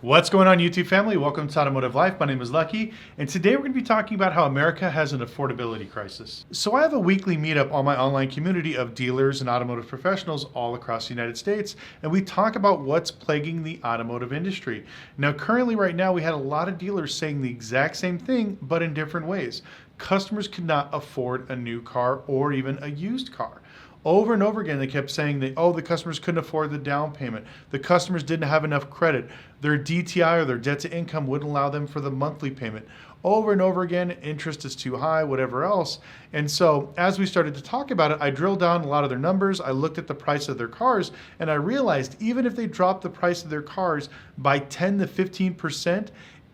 What's going on, YouTube family? Welcome to Automotive Life. My name is Lucky, and today we're going to be talking about how America has an affordability crisis. So I have a weekly meetup on my online community of dealers and automotive professionals all across the United States, and we talk about what's plaguing the automotive industry. Now, currently right now, we had a lot of dealers saying the exact same thing, but in different ways. Customers could not afford a new car or even a used car. Over and over again, they kept saying that, the customers couldn't afford the down payment. The customers didn't have enough credit. Their DTI or their debt to income wouldn't allow them for the monthly payment. Over and over again, interest is too high, whatever else. And so as we started to talk about it, I drilled down a lot of their numbers. I looked at the price of their cars, and I realized even if they dropped the price of their cars by 10 to 15%,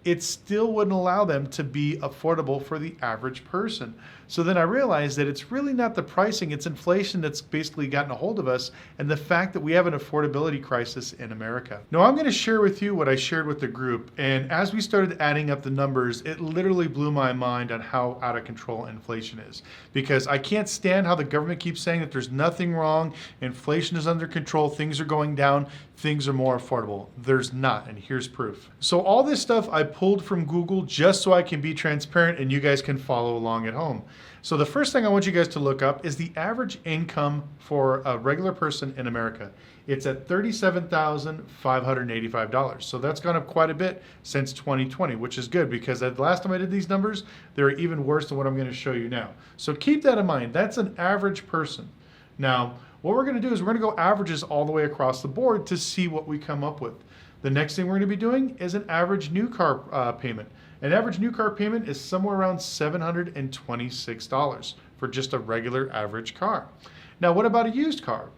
it still wouldn't allow them to be affordable for the average person. So then I realized that it's really not the pricing, it's inflation that's basically gotten a hold of us, and the fact that we have an affordability crisis in America. Now I'm gonna share with you what I shared with the group, and as we started adding up the numbers, it literally blew my mind on how out of control inflation is. Because I can't stand how the government keeps saying that there's nothing wrong, inflation is under control, things are going down, things are more affordable. There's not, and here's proof. So all this stuff I pulled from Google just so I can be transparent and you guys can follow along at home. So the first thing I want you guys to look up is the average income for a regular person in America. It's at $37,585. So that's gone up quite a bit since 2020, which is good because the last time I did these numbers, they were even worse than what I'm going to show you now. So keep that in mind. That's an average person. Now, what we're going to do is we're going to go averages all the way across the board to see what we come up with. The next thing we're going to be doing is an average new car payment. An average new car payment is somewhere around $726 for just a regular average car. Now, what about a used car?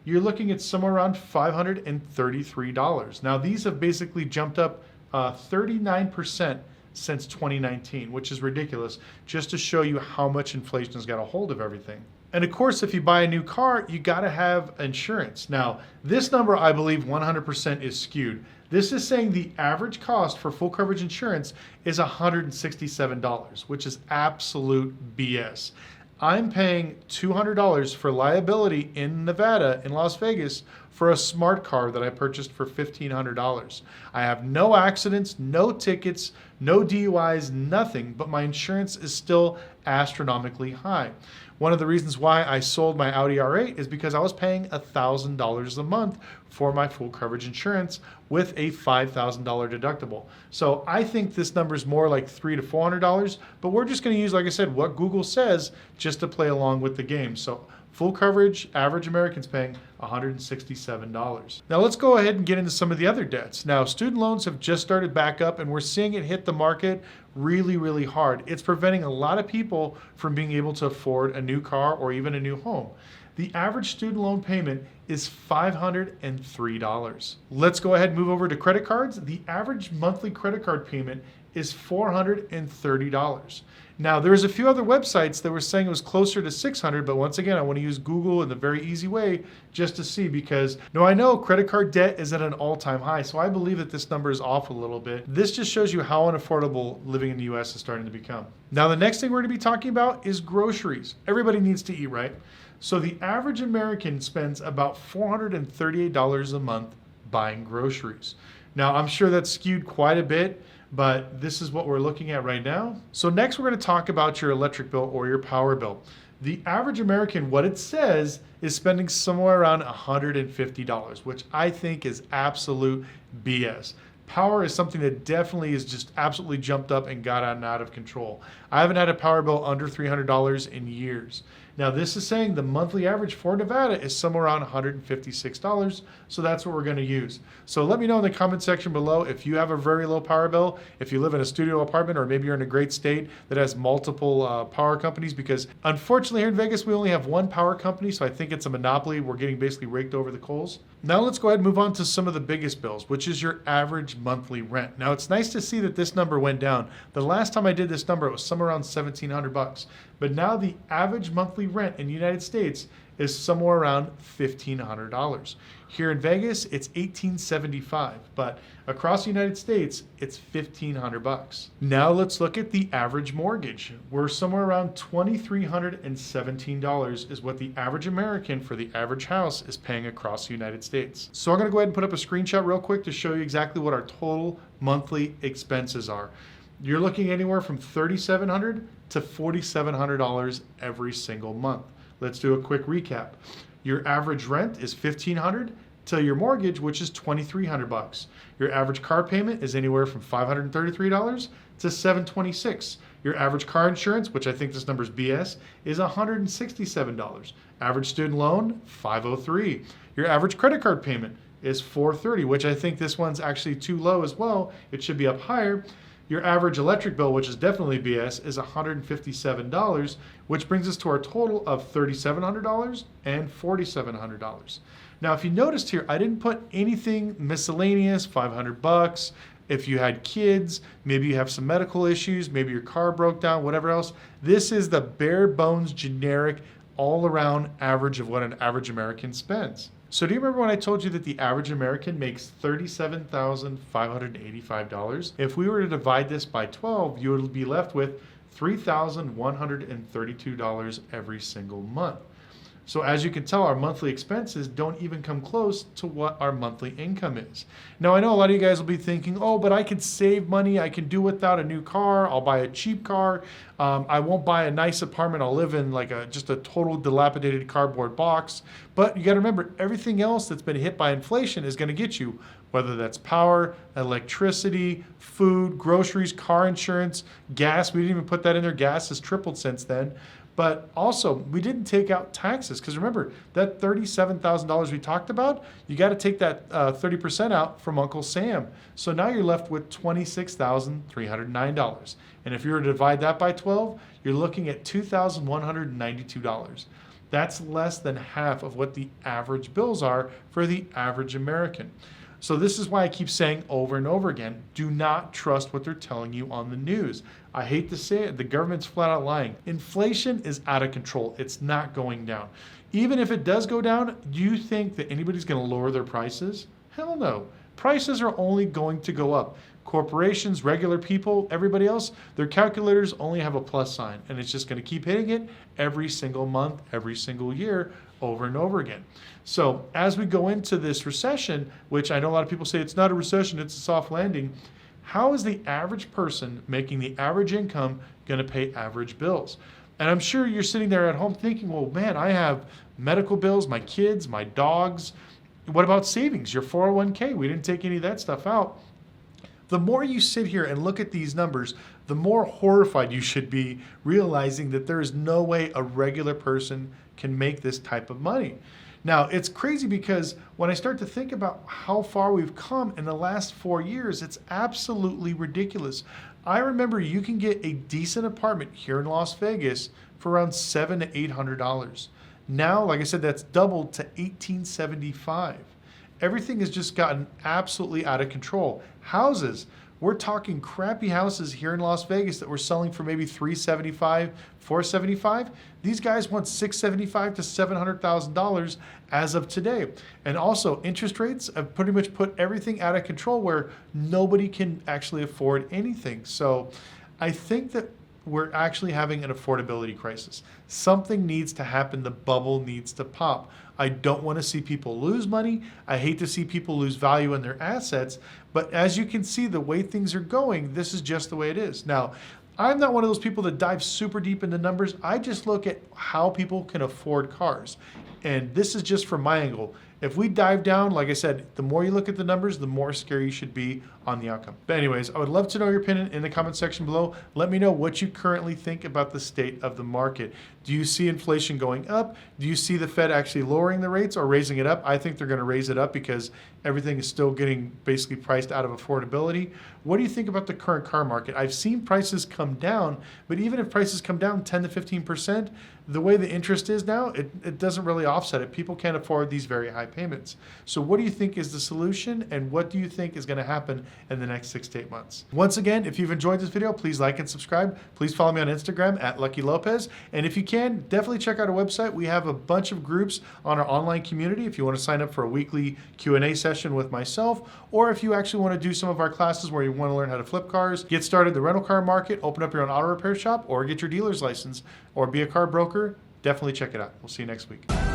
You're looking at somewhere around $533. Now, these have basically jumped up 39% since 2019, which is ridiculous, just to show you how much inflation has got a hold of everything. And of course, if you buy a new car, you gotta have insurance. Now, this number, I believe 100% is skewed. This is saying the average cost for full coverage insurance is $167, which is absolute BS. I'm paying $200 for liability in Nevada, in Las Vegas, for a smart car that I purchased for $1,500. I have no accidents, no tickets, no DUIs, nothing, but my insurance is still astronomically high. One of the reasons why I sold my Audi R8 is because I was paying $1,000 a month for my full coverage insurance with a $5,000 deductible. So I think this number is more like $300 to $400, but we're just gonna use, like I said, what Google says just to play along with the game. So full coverage, average American's paying $167. Now let's go ahead and get into some of the other debts. Now, student loans have just started back up and we're seeing it hit the market really, really hard. It's preventing a lot of people from being able to afford a new car or even a new home. The average student loan payment is $503. Let's go ahead and move over to credit cards. The average monthly credit card payment is $430. Now, there's a few other websites that were saying it was closer to $600, but once again, I want to use Google in the very easy way just to see because, I know credit card debt is at an all-time high, so I believe that this number is off a little bit. This just shows you how unaffordable living in the US is starting to become. Now, the next thing we're going to be talking about is groceries. Everybody needs to eat, right? So the average American spends about $438 a month buying groceries. Now, I'm sure that's skewed quite a bit, but this is what we're looking at right now. So next we're going to talk about your electric bill or your power bill. The average American, what it says, is spending somewhere around $150, which I think is absolute BS. Power is something that definitely is just absolutely jumped up and got out of control. I haven't had a power bill under $300 in years. Now this is saying the monthly average for Nevada is somewhere around $156, so that's what we're going to use. So let me know in the comment section below if you have a very low power bill, if you live in a studio apartment, or maybe you're in a great state that has multiple power companies, because unfortunately here in Vegas we only have one power company, so I think it's a monopoly. We're getting basically raked over the coals. Now let's go ahead and move on to some of the biggest bills, which is your average monthly rent. Now it's nice to see that this number went down. The last time I did this number, it was somewhere around $1,700, but now the average monthly monthly rent in the United States is somewhere around $1,500. Here in Vegas, it's $1,875, but across the United States, it's $1,500. Now let's look at the average mortgage. We're somewhere around $2,317 is what the average American for the average house is paying across the United States. So I'm gonna go ahead and put up a screenshot real quick to show you exactly what our total monthly expenses are. You're looking anywhere from $3,700 to $4,700 every single month. Let's do a quick recap. Your average rent is $1,500 to your mortgage, which is $2,300. Your average car payment is anywhere from $533 to $726. Your average car insurance, which I think this number is BS, is $167. Average student loan, $503. Your average credit card payment is $430, which I think this one's actually too low as well. It should be up higher. Your average electric bill, which is definitely BS, is $157, which brings us to our total of $3,700 and $4,700. Now, if you noticed here, I didn't put anything miscellaneous, $500. If you had kids, maybe you have some medical issues, maybe your car broke down, whatever else. This is the bare bones, generic, all around average of what an average American spends. So do you remember when I told you that the average American makes $37,585? If we were to divide this by 12, you would be left with $3,132 every single month. So as you can tell, our monthly expenses don't even come close to what our monthly income is. Now, I know a lot of you guys will be thinking, oh, but I can save money. I can do without a new car. I'll buy a cheap car. I won't buy a nice apartment. I'll live in like just a total dilapidated cardboard box. But you got to remember, everything else that's been hit by inflation is going to get you, whether that's power, electricity, food, groceries, car insurance, gas. We didn't even put that in there. Gas has tripled since then. But also, we didn't take out taxes, because remember, that $37,000 we talked about, you got to take that 30% out from Uncle Sam. So now you're left with $26,309. And if you were to divide that by 12, you're looking at $2,192. That's less than half of what the average bills are for the average American. So this is why I keep saying over and over again, do not trust what they're telling you on the news. I hate to say it, the government's flat out lying. Inflation is out of control. It's not going down. Even if it does go down, do you think that anybody's going to lower their prices? Hell no. Prices are only going to go up. Corporations, regular people, everybody else, their calculators only have a plus sign, and it's just going to keep hitting it every single month, every single year, over and over again. So as we go into this recession, which I know a lot of people say it's not a recession, it's a soft landing, how is the average person making the average income going to pay average bills? And I'm sure you're sitting there at home thinking, well, man, I have medical bills, my kids, my dogs. What about savings? Your 401k, we didn't take any of that stuff out. The more you sit here and look at these numbers, the more horrified you should be, realizing that there is no way a regular person can make this type of money. Now, it's crazy because when I start to think about how far we've come in the last 4 years, it's absolutely ridiculous. I remember you can get a decent apartment here in Las Vegas for around $700 to $800. Now, like I said, that's doubled to $1,875. Everything has just gotten absolutely out of control. Houses, we're talking crappy houses here in Las Vegas that we're selling for maybe $375, $475. These guys want $675 to $700,000 as of today. And also, interest rates have pretty much put everything out of control where nobody can actually afford anything. So I think that we're actually having an affordability crisis. Something needs to happen. The bubble needs to pop. I don't want to see people lose money. I hate to see people lose value in their assets. But as you can see, the way things are going, this is just the way it is. Now, I'm not one of those people that dive super deep into numbers. I just look at how people can afford cars. And this is just from my angle. If we dive down, like I said, the more you look at the numbers, the more scary you should be on the outcome. But anyways, I would love to know your opinion in the comment section below. Let me know what you currently think about the state of the market. Do you see inflation going up? Do you see the Fed actually lowering the rates or raising it up? I think they're going to raise it up because everything is still getting basically priced out of affordability. What do you think about the current car market? I've seen prices come down, but even if prices come down 10 to 15%, the way the interest is now, it doesn't really offset it. People can't afford these very high payments. So what do you think is the solution, and what do you think is going to happen in the next 6 to 8 months. Once again, if you've enjoyed this video, please like and subscribe. Please follow me on Instagram at Lucky Lopez. And if you can, definitely check out our website. We have a bunch of groups on our online community if you want to sign up for a weekly Q&A session with myself, or if you actually want to do some of our classes where you want to learn how to flip cars, get started in the rental car market, open up your own auto repair shop, or get your dealer's license, or be a car broker. Definitely check it out. We'll see you next week.